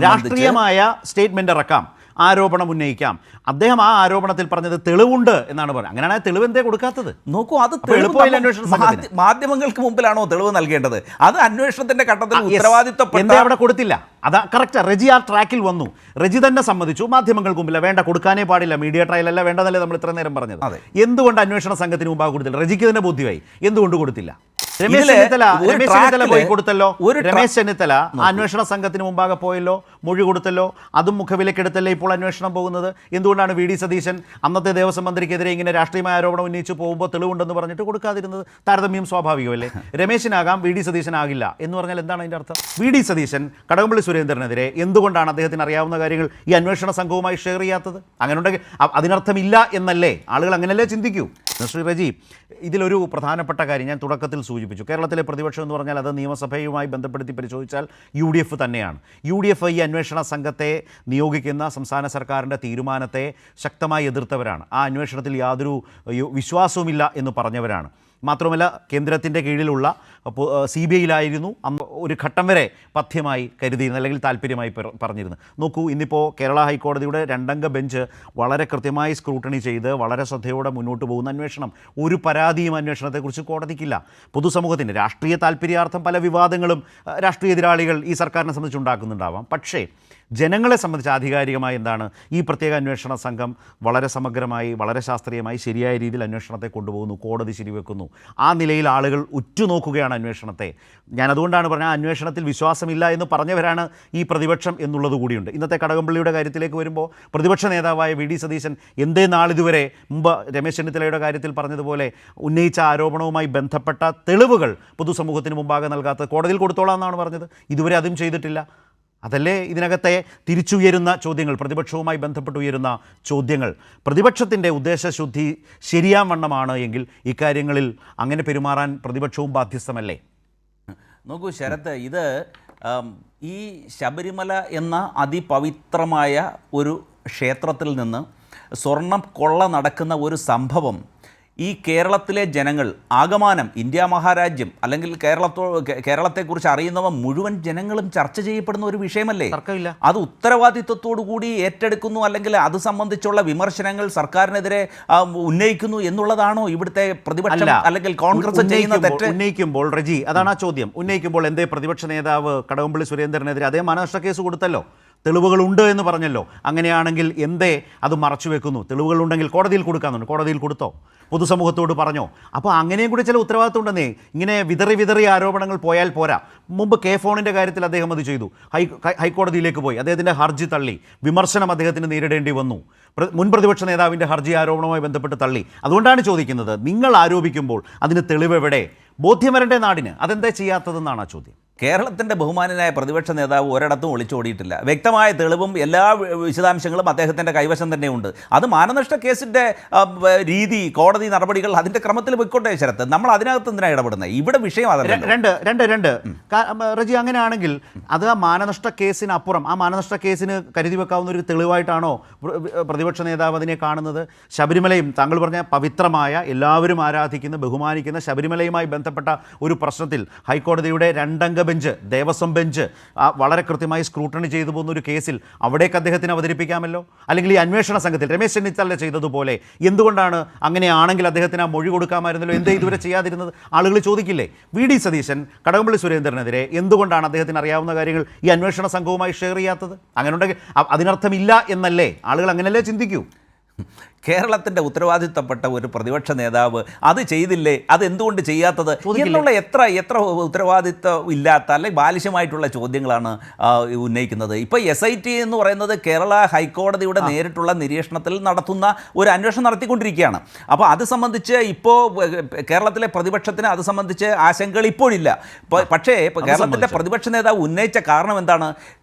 രാഷ്ട്രീയമായ സ്റ്റേറ്റ്മെന്റ് ഇറക്കാം, ആരോപണം ഉന്നയിക്കാം. അദ്ദേഹം ആ ആരോപണത്തിൽ പറഞ്ഞത് തെളിവുണ്ട് എന്നാണ് പറയുന്നത്. അങ്ങനെയാണെങ്കിൽ തെളിവ് എന്തേ കൊടുക്കാത്തത്? നോക്കൂ, അത് മാധ്യമങ്ങൾക്ക് മുമ്പിലാണോ തെളിവ് നൽകേണ്ടത്? അത് അന്വേഷണത്തിന്റെ ഘട്ടത്തിൽ ഉത്തരവാദിത്തപ്പെട്ട അവിടെ കൊടുത്തില്ല. അതാ കറക്റ്റ്. റെജി ആ ട്രാക്കിൽ വന്നു. റെജി തന്നെ സമ്മതിച്ചു മാധ്യമങ്ങൾക്ക് മുമ്പില്ല, വേണ്ട, കൊടുക്കാനേ പാടില്ല, മീഡിയ ട്രയൽ അല്ല വേണ്ടതല്ലേ നമ്മൾ ഇത്ര നേരം പറഞ്ഞത്. എന്തുകൊണ്ട് അന്വേഷണ സംഘത്തിന് മുമ്പാകെ കൊടുത്തില്ല? റെജിക്ക് തന്നെ ബോധ്യമായി എന്തുകൊണ്ട് കൊടുത്തില്ല. രമേശ് ചെന്നിത്തല പോയി കൊടുത്തല്ലോ. രമേശ് ചെന്നിത്തല അന്വേഷണ സംഘത്തിന് മുമ്പാകെ പോയല്ലോ, മൊഴി കൊടുത്തല്ലോ. അതും മുഖവിലക്കെടുത്തല്ലേ ഇപ്പോൾ അന്വേഷണം പോകുന്നത്. എന്തുകൊണ്ടാണ് വി ഡി സതീശൻ അന്നത്തെ ദേവസ്വം മന്ത്രിക്കെതിരെ ഇങ്ങനെ രാഷ്ട്രീയമായ ആരോപണം ഉന്നയിച്ച് പോകുമ്പോൾ തെളിവുണ്ടെന്ന് പറഞ്ഞിട്ട് കൊടുക്കാതിരുന്നത്? താരതമ്യം സ്വാഭാവികമല്ലേ? രമേശിനാകാം, വി ഡി സതീശനാകില്ല എന്ന് പറഞ്ഞാൽ എന്താണ് അതിൻ്റെ അർത്ഥം? വി ഡി സതീശൻ കടകംപള്ളി സുരേന്ദ്രനെതിരെ എന്തുകൊണ്ടാണ് അദ്ദേഹത്തിന് അറിയാവുന്ന കാര്യങ്ങൾ ഈ അന്വേഷണ സംഘവുമായി ഷെയർ ചെയ്യാത്തത്? അങ്ങനെ ഉണ്ടെങ്കിൽ അതിനർത്ഥമില്ല എന്നല്ലേ ആളുകൾ അങ്ങനെയല്ലേ ചിന്തിക്കൂ? ശ്രീ റജി, ഇതിലൊരു പ്രധാനപ്പെട്ട കാര്യം ഞാൻ തുടക്കത്തിൽ സൂചിപ്പിച്ചു. കേരളത്തിലെ പ്രതിപക്ഷം എന്ന് പറഞ്ഞാൽ അത് നിയമസഭയുമായി ബന്ധപ്പെടുത്തി പരിശോധിച്ചാൽ യു ഡി എഫ് തന്നെയാണ്. യു ഡി എഫ് ഈ അന്വേഷണ സംഘത്തെ നിയോഗിക്കുന്ന സംസ്ഥാന സർക്കാരിൻ്റെ തീരുമാനത്തെ ശക്തമായി എതിർത്തവരാണ്. ആ അന്വേഷണത്തിൽ യാതൊരു വിശ്വാസവുമില്ല എന്ന് പറഞ്ഞവരാണ്. മാത്രമല്ല കേന്ദ്രത്തിൻ്റെ കീഴിലുള്ള CBIയിലായിരുന്നു ഒരു ഘട്ടം വരെ പഥ്യമായി കരുതിയിരുന്നത്, അല്ലെങ്കിൽ താല്പര്യമായി പറഞ്ഞിരുന്നത്. നോക്കൂ, ഇന്നിപ്പോൾ കേരള ഹൈക്കോടതിയുടെ 2-അംഗ ബെഞ്ച് വളരെ കൃത്യമായി സ്ക്രൂട്ടണി ചെയ്ത് വളരെ ശ്രദ്ധയോടെ മുന്നോട്ട് പോകുന്ന അന്വേഷണം. ഒരു പരാതിയും അന്വേഷണത്തെക്കുറിച്ച് കോടതിക്കില്ല. പൊതുസമൂഹത്തിൻ്റെ രാഷ്ട്രീയ താല്പര്യാർത്ഥം പല വിവാദങ്ങളും രാഷ്ട്രീയ എതിരാളികൾ ഈ സർക്കാരിനെ സംബന്ധിച്ച് ഉണ്ടാക്കുന്നുണ്ടാവാം. പക്ഷേ ജനങ്ങളെ സംബന്ധിച്ച് ആധികാരികമായി എന്താണ്? ഈ പ്രത്യേക അന്വേഷണ സംഘം വളരെ സമഗ്രമായി, വളരെ ശാസ്ത്രീയമായി, ശരിയായ രീതിയിൽ അന്വേഷണത്തെ കൊണ്ടുപോകുന്നു, കോടതി ശരിവെക്കുന്നു. ആ നിലയിൽ ആളുകൾ ഉറ്റുനോക്കുകയാണ് അന്വേഷണത്തെ. ഞാൻ അതുകൊണ്ടാണ് പറഞ്ഞത്, ആ അന്വേഷണത്തിൽ വിശ്വാസമില്ല എന്ന് പറഞ്ഞവരാണ് ഈ പ്രതിപക്ഷം എന്നുള്ളത് കൂടിയുണ്ട്. ഇന്നത്തെ കടകംപള്ളിയുടെ കാര്യത്തിലേക്ക് വരുമ്പോൾ പ്രതിപക്ഷ നേതാവായ വി ഡി സതീശൻ എന്തേ നാളിതുവരെ മുമ്പ് രമേശ് ചെന്നിത്തലയുടെ കാര്യത്തിൽ പറഞ്ഞതുപോലെ ഉന്നയിച്ച ആരോപണവുമായി ബന്ധപ്പെട്ട തെളിവുകൾ പൊതുസമൂഹത്തിന് മുമ്പാകെ നൽകാത്തത്? കോടതിയിൽ കൊടുത്തോളാം എന്നാണ് പറഞ്ഞത്. ഇതുവരെ അതും ചെയ്തിട്ടില്ല. അതല്ലേ ഇതിനകത്തെ തിരിച്ചുയരുന്ന ചോദ്യങ്ങൾ, പ്രതിപക്ഷവുമായി ബന്ധപ്പെട്ട് ഉയരുന്ന ചോദ്യങ്ങൾ. പ്രതിപക്ഷത്തിൻ്റെ ഉദ്ദേശശുദ്ധി ശരിയാവണ്ണമാണ് എങ്കിൽ ഇക്കാര്യങ്ങളിൽ അങ്ങനെ പെരുമാറാൻ പ്രതിപക്ഷവും ബാധ്യസ്ഥമല്ലേ? നോക്കൂ ശരത്ത്, ഇത് ഈ ശബരിമല എന്ന അതിപവിത്രമായ ഒരു ക്ഷേത്രത്തിൽ നിന്ന് സ്വർണം കൊള്ള നടക്കുന്ന ഒരു സംഭവം ഈ കേരളത്തിലെ ജനങ്ങൾ ആകമാനം, ഇന്ത്യ മഹാരാജ്യം അല്ലെങ്കിൽ കേരളത്തെക്കുറിച്ച് അറിയുന്നവ മുഴുവൻ ജനങ്ങളും ചർച്ച ചെയ്യപ്പെടുന്ന ഒരു വിഷയമല്ലേ? അത് ഉത്തരവാദിത്വത്തോടു കൂടി ഏറ്റെടുക്കുന്നു, അല്ലെങ്കിൽ അത് സംബന്ധിച്ചുള്ള വിമർശനങ്ങൾ സർക്കാരിനെതിരെ ഉന്നയിക്കുന്നു എന്നുള്ളതാണോ ഇവിടുത്തെ പ്രതിപക്ഷം അല്ലെങ്കിൽ കോൺഗ്രസ് ചെയ്യുന്ന തെറ്റ്? ഉന്നയിക്കുമ്പോൾ റജി, അതാണ് ആ ചോദ്യം. ഉന്നയിക്കുമ്പോൾ എന്തേ പ്രതിപക്ഷ നേതാവ് കടകംപള്ളി സുരേന്ദ്രനെതിരെ അതേ മാനനഷ്ട കേസ് കൊടുത്തല്ലോ, തെളിവുകളുണ്ട് എന്ന് പറഞ്ഞല്ലോ. അങ്ങനെയാണെങ്കിൽ എന്തേ അത് മറച്ചു വെക്കുന്നു? തെളിവുകളുണ്ടെങ്കിൽ കോടതിയിൽ കൊടുക്കാമെന്നുണ്ട്, കോടതിയിൽ കൊടുത്തോ? പൊതുസമൂഹത്തോട് പറഞ്ഞോ? അപ്പോൾ അങ്ങനെയും കൂടി ചില ഉത്തരവാദിത്വം ഉണ്ടെന്നേ. ഇങ്ങനെ വിതറി ആരോപണങ്ങൾ പോയാൽ പോരാ. മുമ്പ് കെ ഫോണിൻ്റെ കാര്യത്തിൽ അദ്ദേഹം അത് ചെയ്തു. ഹൈക്കോടതിയിലേക്ക് പോയി, അദ്ദേഹത്തിൻ്റെ ഹർജി തള്ളി, വിമർശനം അദ്ദേഹത്തിന് നേരിടേണ്ടി വന്നു. മുൻ പ്രതിപക്ഷ നേതാവിൻ്റെ ഹർജി ആരോപണവുമായി ബന്ധപ്പെട്ട് തള്ളി. അതുകൊണ്ടാണ് ചോദിക്കുന്നത്, നിങ്ങൾ ആരോപിക്കുമ്പോൾ അതിന് തെളിവ് എവിടെ? ബോധ്യം വരണ്ടേ നാടിന്? അതെന്താ ചെയ്യാത്തതെന്നാണ് ആ ചോദ്യം. കേരളത്തിൻ്റെ ബഹുമാനനായ പ്രതിപക്ഷ നേതാവ് ഒരിടത്തും ഒളിച്ചോടിയിട്ടില്ല. വ്യക്തമായ തെളിവും എല്ലാ വിശദാംശങ്ങളും അദ്ദേഹത്തിൻ്റെ കൈവശം തന്നെയുണ്ട്. അത് മാനനഷ്ട കേസിൻ്റെ രീതി, കോടതി നടപടികൾ അതിൻ്റെ ക്രമത്തിൽ പോയിക്കോട്ടെ ശരത്ത്. നമ്മൾ അതിനകത്ത് എന്തിനാണ് ഇടപെടുന്നത്? ഇവിടെ വിഷയം അതല്ല. രണ്ട് റജി, അങ്ങനെയാണെങ്കിൽ അത് ആ മാനനഷ്ട കേസിനപ്പുറം, ആ മാനനഷ്ട കേസിന് കരുതി വെക്കാവുന്ന ഒരു തെളിവായിട്ടാണോ പ്രതിപക്ഷ നേതാവ് അതിനെ കാണുന്നത്? ശബരിമലയും താങ്കൾ പറഞ്ഞ പവിത്രമായ, എല്ലാവരും ആരാധിക്കുന്ന, ബഹുമാനിക്കുന്ന ശബരിമലയുമായി ബന്ധപ്പെട്ട ഒരു പ്രശ്നത്തിൽ ഹൈക്കോടതിയുടെ 2-അംഗ ബെഞ്ച്, ദേവസ്വം ബെഞ്ച് വളരെ കൃത്യമായി സ്ക്രൂട്ടണി ചെയ്തു പോകുന്ന ഒരു കേസിൽ അവിടേക്ക് അദ്ദേഹത്തിന് അവതരിപ്പിക്കാമല്ലോ. അല്ലെങ്കിൽ ഈ അന്വേഷണ സംഘത്തിൽ രമേശ് ചെന്നിത്തല ചെയ്തതുപോലെ എന്തുകൊണ്ടാണ് അങ്ങനെയാണെങ്കിൽ അദ്ദേഹത്തിന് ആ മൊഴി കൊടുക്കാമായിരുന്നല്ലോ, എന്തേ ഇതുവരെ ചെയ്യാതിരുന്നത്? ആളുകൾ ചോദിക്കില്ലേ? വി ഡി സതീശൻ കടകംപള്ളി സുരേന്ദ്രനെതിരെ എന്തുകൊണ്ടാണ് അദ്ദേഹത്തിന് അറിയാവുന്ന കാര്യങ്ങൾ ഈ അന്വേഷണ സംഘവുമായി ഷെയർ ചെയ്യാത്തത്? അങ്ങനെ ഉണ്ടെങ്കിൽ അതിനർത്ഥമില്ല എന്നല്ലേ ആളുകൾ അങ്ങനെയല്ലേ ചിന്തിക്കൂ? കേരളത്തിൻ്റെ ഉത്തരവാദിത്തപ്പെട്ട ഒരു പ്രതിപക്ഷ നേതാവ് അത് ചെയ്തില്ലേ, അതെന്തുകൊണ്ട് ചെയ്യാത്തത് എന്നുള്ള എത്ര ഉത്തരവാദിത്വം ഇല്ലാത്ത അല്ലെങ്കിൽ ബാലിശമായിട്ടുള്ള ചോദ്യങ്ങളാണ് ഉന്നയിക്കുന്നത്. ഇപ്പോൾ SIT എന്ന് പറയുന്നത് കേരള ഹൈക്കോടതിയുടെ നേരിട്ടുള്ള നിരീക്ഷണത്തിൽ നടത്തുന്ന ഒരു അന്വേഷണം നടത്തിക്കൊണ്ടിരിക്കുകയാണ്. അപ്പോൾ അത് സംബന്ധിച്ച് ഇപ്പോൾ കേരളത്തിലെ പ്രതിപക്ഷത്തിന് അത് സംബന്ധിച്ച് ആശങ്കകൾ ഇപ്പോഴില്ല. പക്ഷേ ഇപ്പോൾ കേരളത്തിൻ്റെ പ്രതിപക്ഷ നേതാവ് ഉന്നയിച്ച കാരണം എന്താണ്?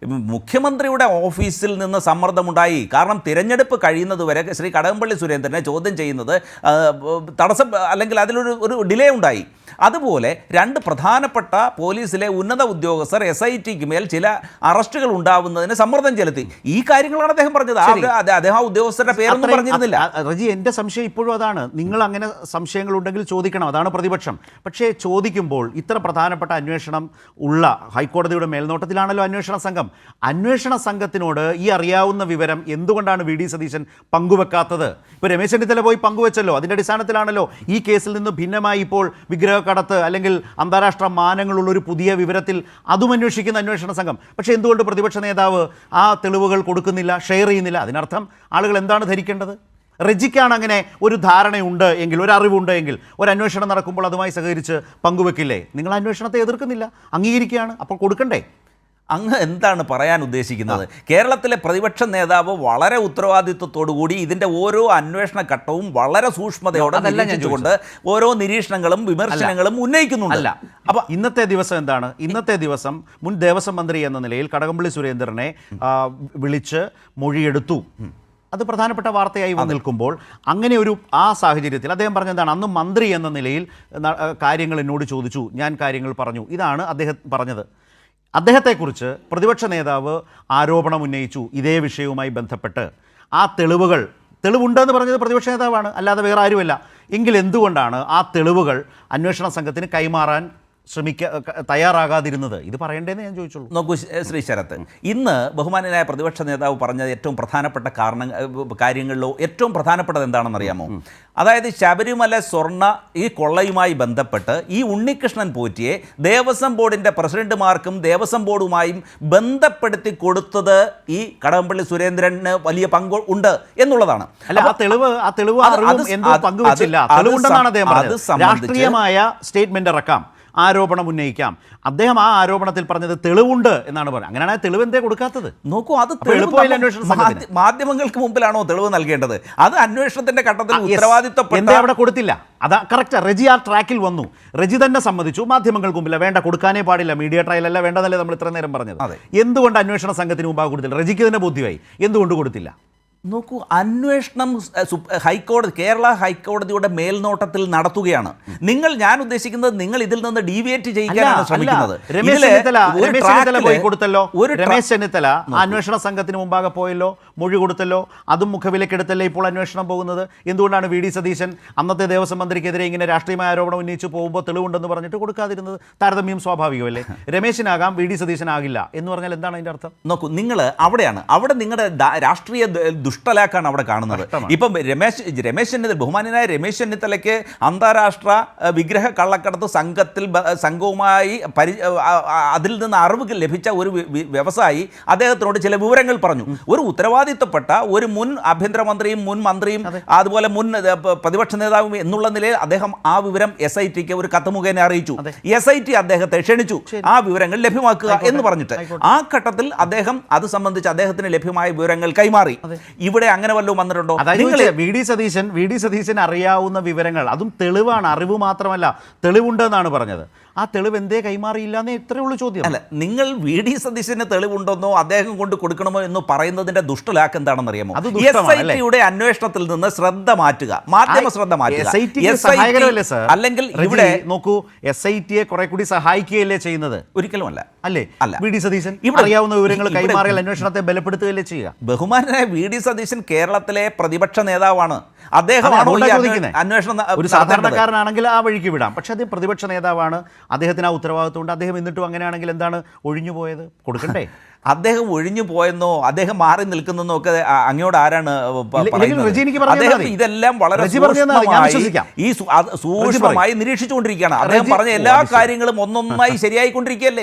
മുഖ്യമന്ത്രിയുടെ ഓഫീസിൽ നിന്ന് സമ്മർദ്ദമുണ്ടായി. കാരണം തിരഞ്ഞെടുപ്പ് കഴിയുന്നതുവരെ ശ്രീ കടകംപള്ളി സുരേന്ദ്രനെ ചോദ്യം ചെയ്യുന്നത് തടസ്സം, അല്ലെങ്കിൽ അതിലൊരു ഡിലേ ഉണ്ടായി. അതുപോലെ രണ്ട് പ്രധാനപ്പെട്ട പോലീസിലെ ഉന്നത ഉദ്യോഗസ്ഥർ SITക്ക് മേൽ ചില അറസ്റ്റുകൾ ഉണ്ടാവുന്നതിന് സമ്മർദ്ദം ചെലുത്തി. ഈ കാര്യങ്ങളാണ് അദ്ദേഹം പറഞ്ഞത്. അദ്ദേഹം ആ ഉദ്യോഗസ്ഥരുടെ പേരൊന്നും പറഞ്ഞിരുന്നില്ല. റജി, എൻ്റെ സംശയം ഇപ്പോഴും അതാണ്. നിങ്ങൾ അങ്ങനെ സംശയങ്ങളുണ്ടെങ്കിൽ ചോദിക്കണം, അതാണ് പ്രതിപക്ഷം. പക്ഷേ ചോദിക്കുമ്പോൾ ഇത്ര പ്രധാനപ്പെട്ട അന്വേഷണം ഉള്ള ഹൈക്കോടതിയുടെ മേൽനോട്ടത്തിലാണല്ലോ അന്വേഷണ സംഘം. അന്വേഷണ സംഘത്തിനോട് ഈ അറിയാവുന്ന വിവരം എന്തുകൊണ്ടാണ് VD സതീശൻ പങ്കുവെക്കാത്തത്? ഇപ്പോൾ രമേശ് ചെന്നിത്തല പോയി പങ്കുവെച്ചല്ലോ. അതിൻ്റെ അടിസ്ഥാനത്തിലാണല്ലോ ഈ കേസിൽ നിന്ന് ഭിന്നമായി ഇപ്പോൾ വിഗ്രഹക്കടത്ത് അല്ലെങ്കിൽ അന്താരാഷ്ട്ര മാനങ്ങളുള്ള ഒരു പുതിയ വിവരത്തിൽ അതും അന്വേഷിക്കുന്ന അന്വേഷണ സംഘം. പക്ഷേ എന്തുകൊണ്ട് പ്രതിപക്ഷ നേതാവ് ആ തെളിവുകൾ കൊടുക്കുന്നില്ല, ഷെയർ ചെയ്യുന്നില്ല? അതിനർത്ഥം ആളുകൾ എന്താണ് ധരിക്കേണ്ടത്? റെജിക്കാണ് അങ്ങനെ ഒരു ധാരണയുണ്ട് എങ്കിൽ, ഒരു അറിവുണ്ട് എങ്കിൽ, ഒരു അന്വേഷണം നടക്കുമ്പോൾ അതുമായി സഹകരിച്ച് പങ്കുവെക്കില്ലേ? നിങ്ങൾ അന്വേഷണത്തെ എതിർക്കുന്നില്ല, അംഗീകരിക്കുകയാണ്, അപ്പോൾ കൊടുക്കണ്ടേ? അങ്ങ് എന്താണ് പറയാൻ ഉദ്ദേശിക്കുന്നത്? കേരളത്തിലെ പ്രതിപക്ഷ നേതാവ് വളരെ ഉത്തരവാദിത്വത്തോടുകൂടി ഇതിൻ്റെ ഓരോ അന്വേഷണ ഘട്ടവും വളരെ സൂക്ഷ്മതയോടെ നിരീക്ഷിച്ചുകൊണ്ട് ഓരോ നിരീക്ഷണങ്ങളും വിമർശനങ്ങളും ഉന്നയിക്കുന്നുണ്ട്. അപ്പോൾ ഇന്നത്തെ ദിവസം എന്താണ്? ഇന്നത്തെ ദിവസം മുൻ ദേവസ്വം മന്ത്രി എന്ന നിലയിൽ കടകംപള്ളി സുരേന്ദ്രനെ വിളിച്ച് മൊഴിയെടുത്തു. അത് പ്രധാനപ്പെട്ട വാർത്തയായി വന്ന് നിൽക്കുമ്പോൾ അങ്ങനെ ഒരു ആ സാഹചര്യത്തിൽ അദ്ദേഹം പറഞ്ഞെന്താണ്? അന്ന് മന്ത്രി എന്ന നിലയിൽ കാര്യങ്ങൾ എന്നോട് ചോദിച്ചു, ഞാൻ കാര്യങ്ങൾ പറഞ്ഞു. ഇതാണ് അദ്ദേഹം പറഞ്ഞത്. അദ്ദേഹത്തെക്കുറിച്ച് പ്രതിപക്ഷ നേതാവ് ആരോപണം ഉന്നയിച്ചു ഇതേ വിഷയവുമായി ബന്ധപ്പെട്ട്. ആ തെളിവുണ്ടെന്ന് പറഞ്ഞത് പ്രതിപക്ഷ നേതാവാണ്, അല്ലാതെ വേറെ ആരുമല്ല. എങ്കിൽ എന്തുകൊണ്ടാണ് ആ തെളിവുകൾ അന്വേഷണ സംഘത്തിന് കൈമാറാൻ തയ്യാറാകാതിരുന്നത്? ഇത് പറയണ്ടേന്ന് ഞാൻ ചോദിച്ചുള്ളൂ. നോക്കൂ ശ്രീ ശരത്ത്, ഇന്ന് ബഹുമാന്യനായ പ്രതിപക്ഷ നേതാവ് പറഞ്ഞ ഏറ്റവും പ്രധാനപ്പെട്ട കാര്യങ്ങളിലോ ഏറ്റവും പ്രധാനപ്പെട്ടത് എന്താണെന്നറിയാമോ? അതായത് ശബരിമല സ്വർണ്ണ ഈ കൊള്ളയുമായി ബന്ധപ്പെട്ട് ഈ ഉണ്ണികൃഷ്ണൻ പോറ്റിയെ ദേവസ്വം ബോർഡിൻ്റെ പ്രസിഡന്റുമാർക്കും ദേവസ്വം ബോർഡുമായും ബന്ധപ്പെടുത്തി കൊടുത്തത് ഈ കടകംപള്ളി സുരേന്ദ്രന് വലിയ പങ്ക് ഉണ്ട് എന്നുള്ളതാണ്. അല്ല, ആ തെളിവ് പങ്കുവച്ചില്ല, തെളിവുണ്ടെന്നാണ് അദ്ദേഹം പറഞ്ഞത്. രാഷ്ട്രീയമായ സ്റ്റേറ്റ്മെന്റ് ഇറക്കാം, ആരോപണം ഉന്നയിക്കാം. അദ്ദേഹം ആ ആരോപണത്തിൽ പറഞ്ഞത് തെളിവുണ്ട് എന്നാണ് പറയുന്നത്. അങ്ങനെയാണെങ്കിൽ തെളിവ് എന്തേ കൊടുക്കാത്തത്? നോക്കൂ, അത് മാധ്യമങ്ങൾക്ക് മുമ്പിലാണോ തെളിവ് നൽകേണ്ടത്? അത് അന്വേഷണത്തിന്റെ ഘട്ടത്തിൽ ഉത്തരവാദിത്തപ്പെട്ട അവിടെ കൊടുത്തില്ല. അതാ കറക്റ്റ്. റെജി ആ ട്രാക്കിൽ വന്നു. റെജി തന്നെ സമ്മതിച്ചു മാധ്യമങ്ങൾക്ക് മുമ്പിൽ വേണ്ട, കൊടുക്കാനേ പാടില്ല, മീഡിയ ട്രയൽ അല്ല വേണ്ടതല്ലേ നമ്മൾ ഇത്ര നേരം പറഞ്ഞത്. എന്തുകൊണ്ട് അന്വേഷണ സംഘത്തിന് മുമ്പാകെ കൊടുത്തില്ല? റെജിക്ക് തന്നെ ബോധ്യമായി, എന്തുകൊണ്ട് കൊടുത്തില്ല? നോക്കൂ, അന്വേഷണം കേരള ഹൈക്കോടതിയുടെ മേൽനോട്ടത്തിൽ നടത്തുകയാണ്. ഞാൻ ഉദ്ദേശിക്കുന്നത് നിങ്ങൾ ഇതിൽ നിന്ന് ഡീവിയേറ്റ് ചെയ്യിക്കാനാണ് ശ്രമിക്കുന്നത്. രമേശ് ചെന്നിത്തല അന്വേഷണ സംഘത്തിന് മുമ്പാകെ പോയല്ലോ, മൊഴി കൊടുത്തല്ലോ, അതും മുഖവിലക്കെടുത്തല്ലേ ഇപ്പോൾ അന്വേഷണം പോകുന്നത്. എന്തുകൊണ്ടാണ് VD സതീശൻ അന്നത്തെ ദേവസ്വം മന്ത്രിക്കെതിരെ ഇങ്ങനെ രാഷ്ട്രീയമായ ആരോപണം ഉന്നയിച്ച് പോകുമ്പോൾ തെളിവുണ്ടെന്ന് പറഞ്ഞിട്ട് കൊടുക്കാതിരുന്നത്? താരതമ്യം സ്വാഭാവികമല്ലേ? രമേശിനാകാം, VD സതീശനാകില്ല എന്ന് പറഞ്ഞാൽ എന്താണ് അതിൻ്റെ അർത്ഥം? നോക്കൂ, നിങ്ങൾ അവിടെ നിങ്ങളുടെ രാഷ്ട്രീയ ദുഷ്ടലാക്കാണ് അവിടെ കാണുന്നത്. ഇപ്പം രമേശ് ചെന്നിത്തല, ബഹുമാന്യനായ രമേശ് ചെന്നിത്തലയ്ക്ക് അന്താരാഷ്ട്ര വിഗ്രഹ കള്ളക്കടത്ത് സംഘവുമായി അതിൽ നിന്ന് അറിവ് ലഭിച്ച ഒരു വ്യവസായി അദ്ദേഹത്തിനോട് ചില വിവരങ്ങൾ പറഞ്ഞു. ഒരു ഉത്തരവാദിത്തപ്പെട്ട ഒരു മുൻ ആഭ്യന്തരമന്ത്രിയും മുൻ മന്ത്രിയും അതുപോലെ മുൻ പ്രതിപക്ഷ നേതാവും എന്നുള്ള നിലയിൽ അദ്ദേഹം ആ വിവരം SITക്ക് ഒരു കത്ത് മുഖേന അറിയിച്ചു. SIT അദ്ദേഹത്തെ ക്ഷണിച്ചു ആ വിവരങ്ങൾ ലഭ്യമാക്കുക എന്ന് പറഞ്ഞിട്ട്. ആ ഘട്ടത്തിൽ അദ്ദേഹം അത് സംബന്ധിച്ച് അദ്ദേഹത്തിന് ലഭ്യമായ വിവരങ്ങൾ കൈമാറി. ഇവിടെ അങ്ങനെ വല്ലതും വന്നിട്ടുണ്ടോ? VD സതീശൻ അറിയാവുന്ന വിവരങ്ങൾ, അതും തെളിവാണ്, അറിവ് മാത്രമല്ല, തെളിവുണ്ടെന്നാണ് പറഞ്ഞത്. ആ തെളിവ് എന്തേ കൈമാറിയില്ലെന്നേ ഇത്രയേ ഉള്ളൂ ചോദ്യം. അല്ല, നിങ്ങൾ VD സതീശന് തെളിവുണ്ടെന്നോ അദ്ദേഹം കൊണ്ട് കൊടുക്കണമോ എന്ന് പറയുന്നതിന്റെ ദുഷ്ടലാക്ക് എന്താണെന്നറിയാമോ? SITയുടെ അന്വേഷണത്തിൽ നിന്ന് ശ്രദ്ധ മാറ്റുക, മാധ്യമ ശ്രദ്ധ മാറ്റുക. അല്ലെങ്കിൽ ഇവിടെ നോക്കൂ, SITയെ കുറെ കൂടി സഹായിക്കുകയല്ലേ ചെയ്യുന്നത്? ഒരിക്കലുമല്ല. അല്ലേ? VD സതീശൻ അറിയാവുന്ന വിവരങ്ങൾ കൈമാറിയാൽ അന്വേഷണത്തെ ബലപ്പെടുത്തുകയല്ലേ ചെയ്യുക? ബഹുമാനായ VD സതീശൻ കേരളത്തിലെ പ്രതിപക്ഷ നേതാവാണ്. അദ്ദേഹമാണ് അന്വേഷണം. ഒരു സാധാരണക്കാരനാണെങ്കിൽ ആ വഴിക്ക് വിടാം, പക്ഷെ അദ്ദേഹം പ്രതിപക്ഷ നേതാവാണ്, അദ്ദേഹത്തിന് ആ ഉത്തരവാദിത്വമുണ്ട്. അദ്ദേഹം എന്നിട്ടും അങ്ങനെയാണെങ്കിൽ എന്താണ് ഒഴിഞ്ഞു പോയത്? കൊടുക്കണ്ടേ? അദ്ദേഹം ഒഴിഞ്ഞു പോയെന്നോ അദ്ദേഹം മാറി നിൽക്കുന്നോ ഒക്കെ അങ്ങോട്ട് ആരാണ് പറയുന്നത്? ഇതെല്ലാം വളരെ സൂക്ഷ്മമായി നിരീക്ഷിച്ചുകൊണ്ടിരിക്കുകയാണ്. അദ്ദേഹം പറഞ്ഞ എല്ലാ കാര്യങ്ങളും ഒന്നൊന്നായി ശരിയായിക്കൊണ്ടിരിക്കുകയല്ലേ?